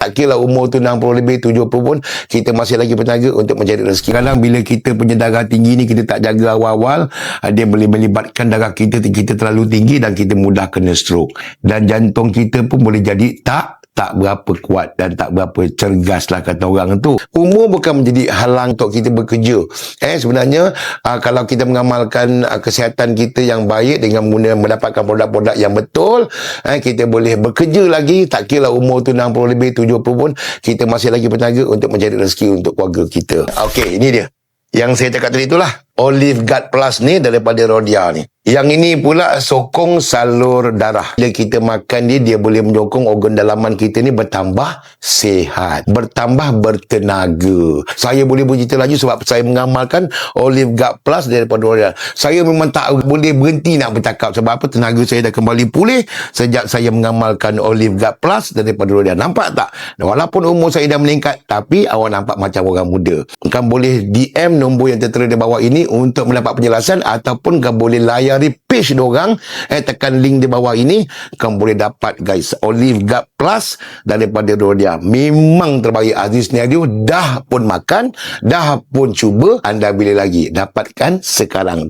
Tak kira umur tu 60 lebih, 70 pun, kita masih lagi bertenaga untuk mencari rezeki. Kadang bila kita punya darah tinggi ni, kita tak jaga awal-awal, dia boleh melibatkan darah kita terlalu tinggi dan kita mudah kena stroke. Dan jantung kita pun boleh jadi tak berapa kuat dan tak berapa cergas lah kata orang tu. Umur bukan menjadi halang untuk kita bekerja. Sebenarnya kalau kita mengamalkan kesihatan kita yang baik dengan mendapatkan produk-produk yang betul, kita boleh bekerja lagi. Tak kira umur tu 60 lebih, 70 pun, kita masih lagi bertenaga untuk mencari rezeki untuk keluarga kita. Okey, ini dia. Yang saya cakap tadi itulah Olive Guard Plus ni daripada Rhodia ni. Yang ini pula sokong salur darah. Bila kita makan dia boleh menyokong organ dalaman kita ni bertambah sihat, bertambah bertenaga. Saya boleh bercerita lagi sebab saya mengamalkan Olive Guard Plus daripada Rhodia. Saya memang tak boleh berhenti nak bercakap. Sebab apa? Tenaga saya dah kembali pulih sejak saya mengamalkan Olive Guard Plus daripada Rhodia. Nampak tak? Walaupun umur saya dah meningkat, tapi awak nampak macam orang muda. Kan boleh DM nombor yang tertera di bawah ini untuk mendapat penjelasan, ataupun kan boleh layari page diorang, tekan link di bawah ini, kan boleh dapat guys Olive Guard Plus daripada Rhodia. Memang terbaik. Aziz Niadio dah pun makan, dah pun cuba, anda bila lagi dapatkan sekarang.